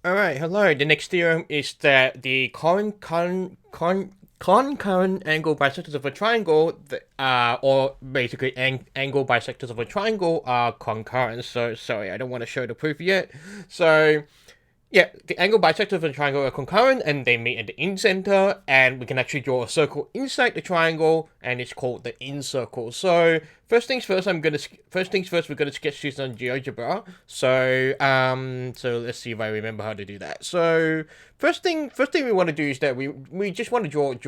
Alright, hello. The next theorem is that the concurrent angle bisectors of a triangle, or basically angle bisectors of a triangle are concurrent. So, sorry, I don't want to show the proof yet. So, yeah, the angle bisectors of a triangle are concurrent and they meet at the incenter, and we can actually draw a circle inside the triangle, and it's called the incircle. So first things first, we're gonna sketch this on GeoGebra. So let's see if I remember how to do that. So first thing we want to do is that we just want to draw a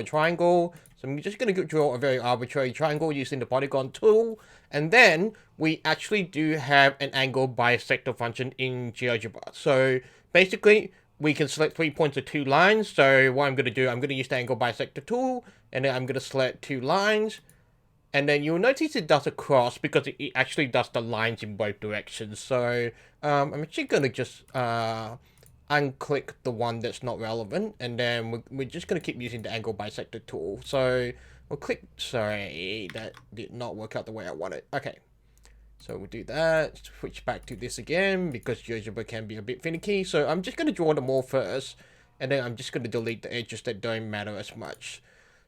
triangle. So I'm just going to draw a very arbitrary triangle using the polygon tool. And then we actually do have an angle bisector function in GeoGebra. So basically, we can select 3 points or 2 lines. So what I'm going to do, I'm going to use the angle bisector tool. And then I'm going to select 2 lines. And then you'll notice it does a cross because it actually does the lines in both directions. So I'm actually going to just unclick the one that's not relevant, and then we're just going to keep using the angle bisector tool. So we'll click, sorry, that did not work out the way I wanted. Okay, so we'll do that, switch back to this again, because GeoGebra can be a bit finicky. So I'm just going to draw them all first, and then I'm just going to delete the edges that don't matter as much.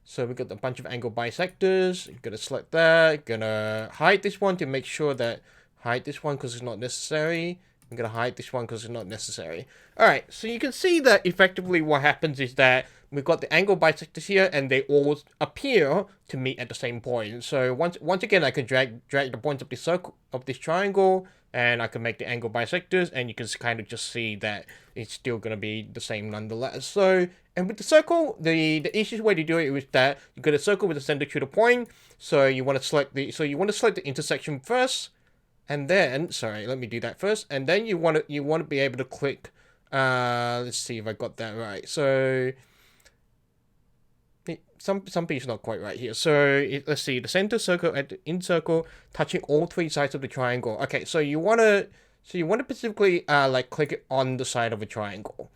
So we've got a bunch of angle bisectors. I'm going to select that, going to hide this one to make sure that, hide this one because it's not necessary. I'm going to hide this one because it's not necessary. Alright, so you can see that effectively what happens is that we've got the angle bisectors here, and they all appear to meet at the same point. So once again, I can drag the points of this circle, of this triangle, and I can make the angle bisectors, and you can kind of just see that it's still going to be the same nonetheless. So, and with the circle, the easiest way to do it is that you got a circle with a center to the point. So you want to select the intersection first. And then, sorry, let me do that first. And then you want to be able to click. Let's see if I got that right. So something's not quite right here. So let's see, the center circle at the incircle touching all 3 sides of the triangle. Okay, so you want to specifically like click it on the side of a triangle.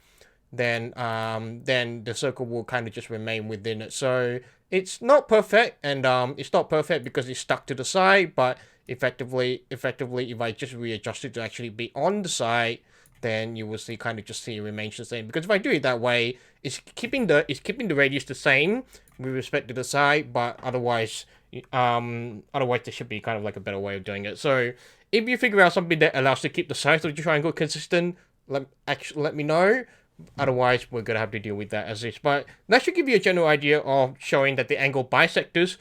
Then the circle will kind of just remain within it. So it's not perfect, and it's not perfect because it's stuck to the side, but effectively if I just readjust it to actually be on the side, then you will see it remains the same. Because if I do it that way, it's keeping the radius the same with respect to the side, but otherwise there should be kind of like a better way of doing it. So if you figure out something that allows to keep the size of the triangle consistent, let me know. Otherwise, we're gonna have to deal with that as is. But that should give you a general idea of showing that the angle bisectors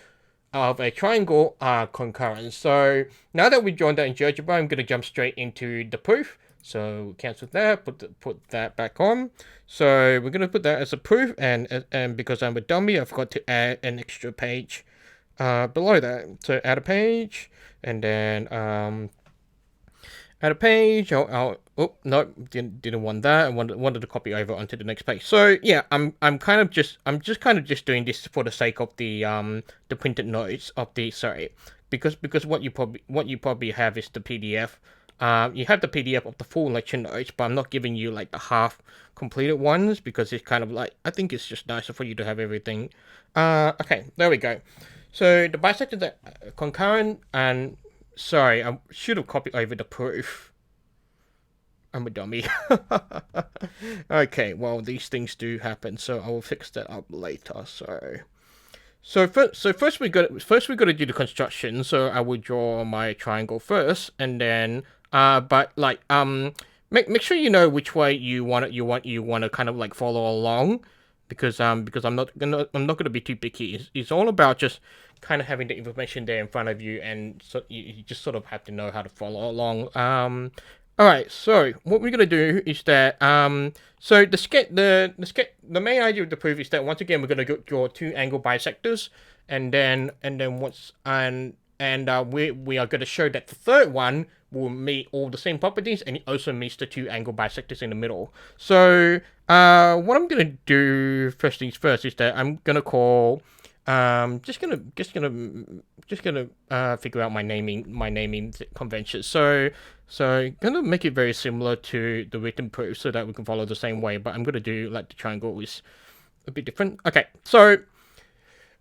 of a triangle are concurrent. So now that we've drawn that in GeoGebra, I'm gonna jump straight into the proof. So cancel that, put that back on. So we're gonna put that as a proof, and because I'm a dummy, I forgot to add an extra page below that. So add a page, and then add a page. Oh no, didn't want that. I wanted to copy over onto the next page. So yeah, I'm just kind of doing this for the sake of the printed notes of the, sorry, because what you probably have is the PDF. You have the PDF of the full lecture notes, but I'm not giving you like the half completed ones because it's kind of like, I think it's just nicer for you to have everything. Okay, there we go. So the bisectors are concurrent, and sorry, I should have copied over the proof. I'm a dummy. Okay, well, these things do happen, so I will fix that up later. So first we got to do the construction. So I will draw my triangle first, and then but like make sure you know which way you want to kind of like follow along, because I'm not gonna be too picky. It's all about just kind of having the information there in front of you, and so you just sort of have to know how to follow along. Alright, so what we're gonna do is that so the main idea of the proof is that once again we're gonna draw 2 angle bisectors, and then we are gonna show that the third one will meet all the same properties, and it also meets the 2 angle bisectors in the middle. So what I'm gonna do first things first is that I'm gonna call just gonna figure out my naming convention. So gonna make it very similar to the written proof so that we can follow the same way, but I'm gonna do like the triangle is a bit different. Okay, so I'm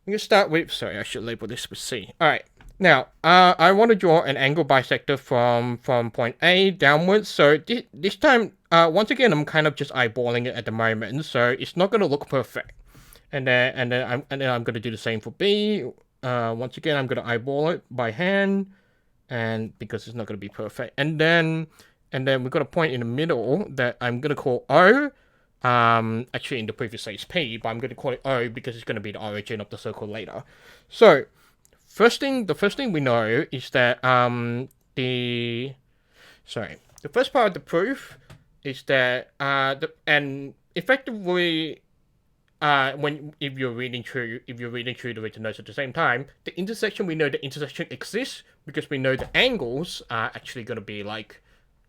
gonna start with, sorry, I should label this with C. Alright, now I want to draw an angle bisector from point A downwards. So this time once again, I'm kind of just eyeballing it at the moment, so it's not gonna look perfect. And then I'm gonna do the same for B. Once again, I'm gonna eyeball it by hand, and because it's not gonna be perfect. And then we've got a point in the middle that I'm gonna call O. Actually in the previous stage P, but I'm gonna call it O because it's gonna be the origin of the circle later. So the first thing we know is that the first part of the proof is that and effectively if you're reading through the written notes at the same time, the intersection, we know the intersection exists because we know the angles are actually going to be like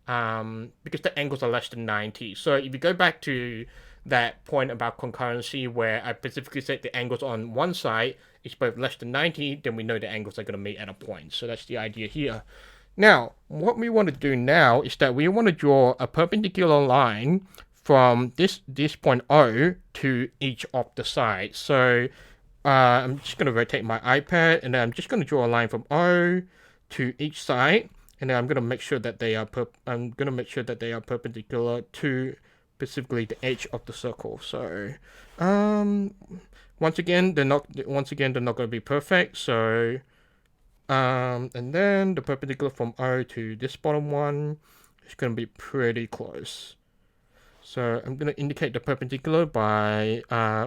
because the angles are less than 90. So if you go back to that point about concurrency where I specifically said the angles on one side is both less than 90, then we know the angles are going to meet at a point. So that's the idea here. Now, what we want to do now is that we want to draw a perpendicular line from this point O to each of the sides. So I'm just going to rotate my iPad, and then I'm just going to draw a line from O to each side, and then I'm going to make sure that they are perpendicular to specifically the edge of the circle. So once again they're not going to be perfect. So and then the perpendicular from O to this bottom one is going to be pretty close. So I'm going to indicate the perpendicular by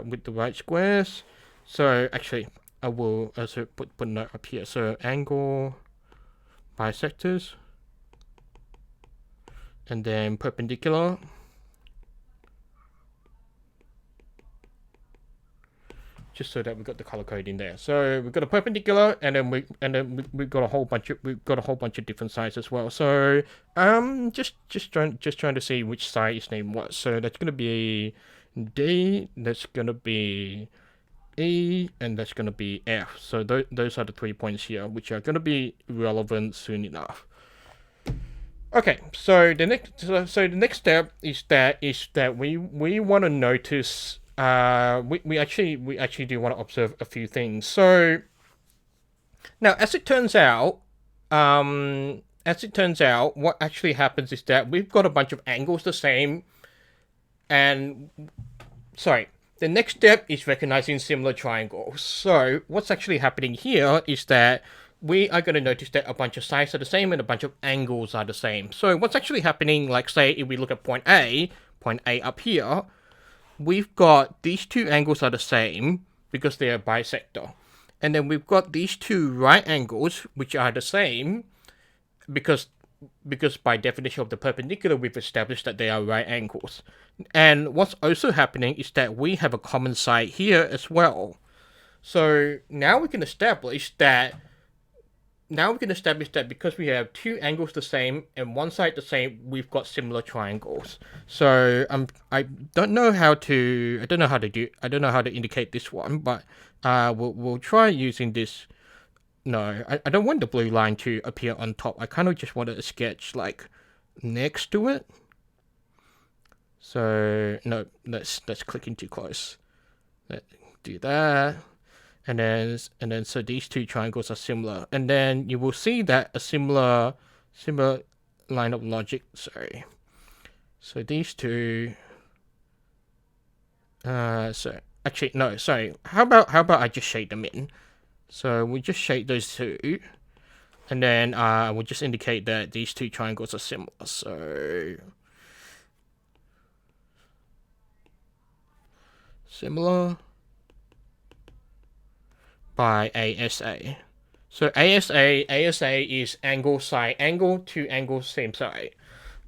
with the right squares. So actually, I will also put a note up here. So angle bisectors, and then perpendicular. Just so that we got the color code in there. So we've got a perpendicular, and then we've got a whole bunch of different sides as well. So just trying to see which side its name was. So that's gonna be D, that's gonna be E, and that's gonna be F. So those are the 3 points here, which are gonna be relevant soon enough. Okay, so the next step is that we want to notice. We actually do want to observe a few things. So now, as it turns out, what actually happens is that we've got a bunch of angles the same, and the next step is recognizing similar triangles. So what's actually happening here is that we are going to notice that a bunch of sides are the same and a bunch of angles are the same. So what's actually happening, like say if we look at point A up here, we've got these two angles are the same because they are bisector. And then we've got these two right angles which are the same because by definition of the perpendicular, we've established that they are right angles. And what's also happening is that we have a common side here as well. So now we can establish that because we have two angles the same and one side the same, we've got similar triangles. So I don't know how to indicate this one, but we'll try using this. No, I don't want the blue line to appear on top. I kind of just want to sketch like next to it. So no, that's clicking too close. Let's do that. And then so these two triangles are similar, and then you will see that a similar line of logic. Sorry. So these two. So actually no. Sorry. How about I just shade them in? So we just shade those two, and then we'll just indicate that these two triangles are similar. So similar by ASA. So ASA is angle side angle, two angles same side.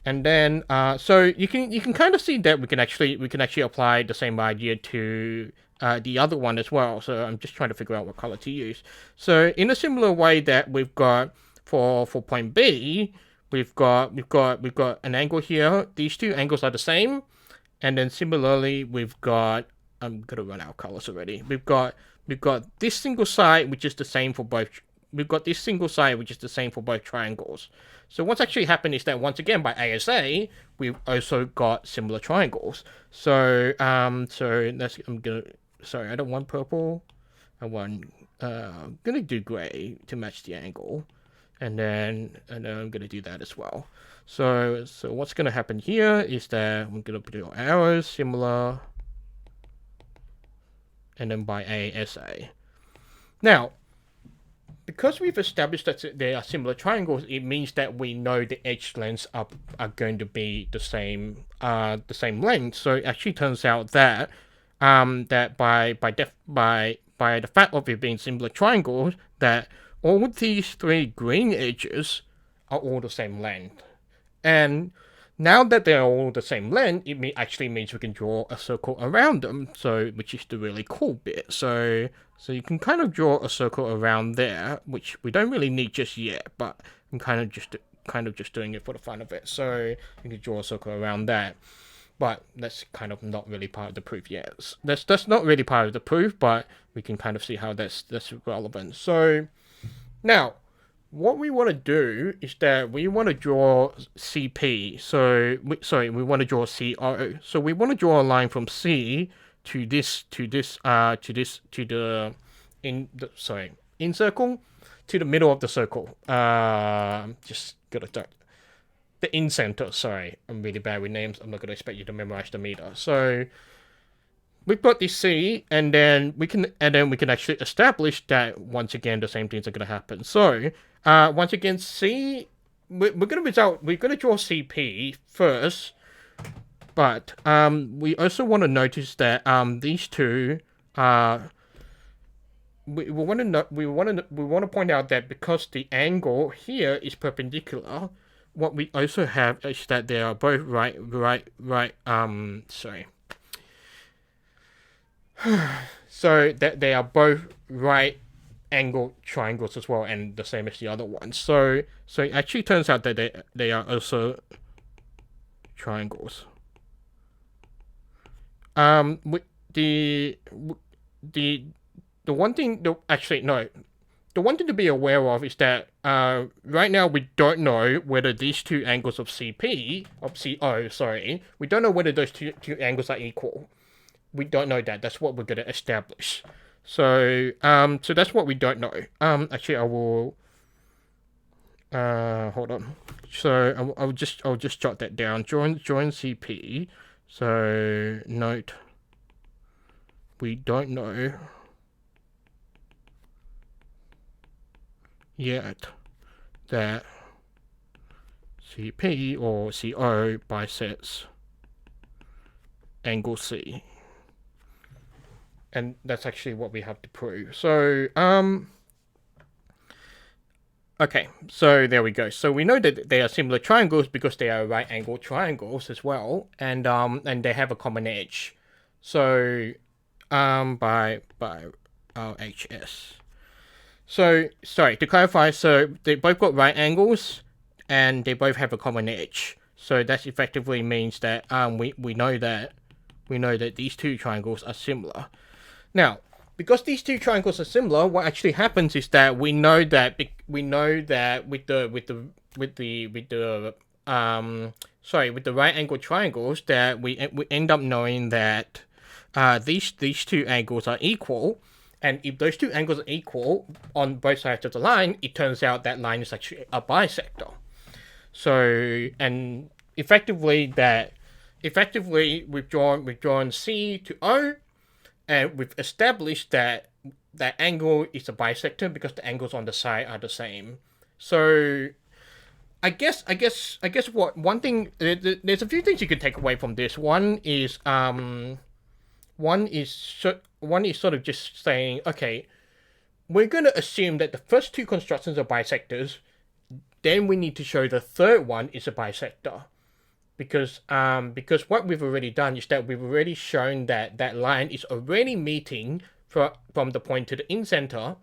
And then so you can kind of see that we can actually apply the same idea to the other one as well. So I'm just trying to figure out what color to use. So in a similar way that we've got for point B, we've got an angle here. These two angles are the same. And then similarly, we've got, I'm gonna run out of colors already. We've got this single side, which is the same for both. We've got this single side, which is the same for both triangles. So what's actually happened is that once again by ASA, we've also got similar triangles. So so that's sorry, I don't want purple. I'm gonna do gray to match the angle, and then I'm gonna do that as well. So what's going to happen here is that we're going to put our arrows similar, and then by ASA. Now, because we've established that they are similar triangles, it means that we know the edge lengths are going to be the same length. So it actually turns out that that by the fact of it being similar triangles, that all of these three green edges are all the same length. And now that they're all the same length, it actually means we can draw a circle around them. So, which is the really cool bit. So you can kind of draw a circle around there, which we don't really need just yet, but I'm kind of just doing it for the fun of it. So you can draw a circle around that. But that's kind of not really part of the proof yet. That's not really part of the proof, but we can kind of see how that's relevant. So now, what we want to do is that we want to draw CP. We want to draw CO. So we want to draw a line from C to the in circle to the middle of the circle. Just gotta start. The in center. Sorry, I'm really bad with names. I'm not gonna expect you to memorize the meter. So we've got this C, and then we can actually establish that once again the same things are gonna happen. So once again, C, we're gonna draw CP first, but we also want to notice that these two we want to point out that because the angle here is perpendicular, what we also have is that they are both so that they are both right angle triangles as well, and the same as the other ones. So it actually turns out that they are also triangles. The one thing to be aware of is that right now we don't know whether these two angles of CO, we don't know whether those two angles are equal. We don't know that. That's what we're going to establish. So that's what we don't know. Actually, I will. Hold on. So I'll just jot that down. Join CP. So note. We don't know yet that CP or CO bisects angle C. And that's actually what we have to prove. So, okay, so there we go. So we know that they are similar triangles because they are right angle triangles as well, and they have a common edge. So, by RHS. So, sorry, to clarify, so they both got right angles, and they both have a common edge. So that effectively means that we know that these two triangles are similar. Now, because these two triangles are similar, what actually happens is that we know that with the right angle triangles, that we end up knowing that these two angles are equal, and if those two angles are equal on both sides of the line, it turns out that line is actually a bisector. So, and effectively we've drawn C to O. And we've established that that angle is a bisector because the angles on the side are the same. So, I guess what one thing, there's a few things you can take away from this. One is sort of just saying, okay, we're going to assume that the first two constructions are bisectors. Then we need to show the third one is a bisector. Because what we've already done is that we've already shown that that line is already meeting from the point to the in-center,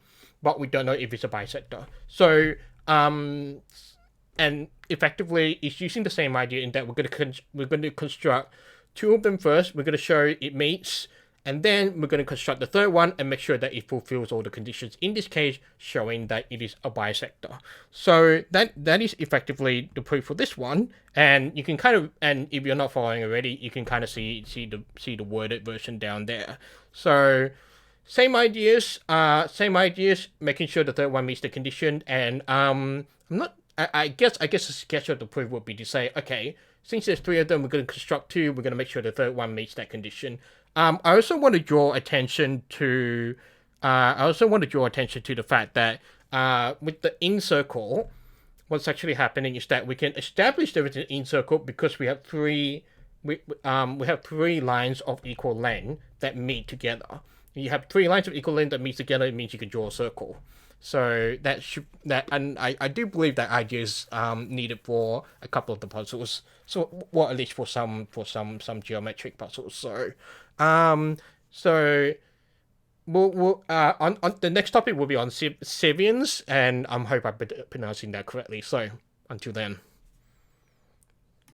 but we don't know if it's a bisector. So, and effectively, it's using the same idea in that we're going to construct two of them first. We're going to show it meets, and then we're going to construct the third one and make sure that it fulfills all the conditions. In this case, showing that it is a bisector. So that is effectively the proof for this one. And you can kind of, and if you're not following already, you can kind of see the worded version down there. So same ideas, making sure the third one meets the condition. And I guess the sketch of the proof would be to say, okay, since there's three of them, we're going to construct two. We're going to make sure the third one meets that condition. I also want to draw attention to. The fact that with the in circle, what's actually happening is that we can establish there is an in circle because we have three. We have three lines of equal length that meet together. You have three lines of equal length that meet together. It means you can draw a circle. So and I do believe that idea is needed for a couple of the puzzles. So well, at least for some geometric puzzles. So on the next topic will be on Sivians, and I hope I'm pronouncing that correctly. So until then.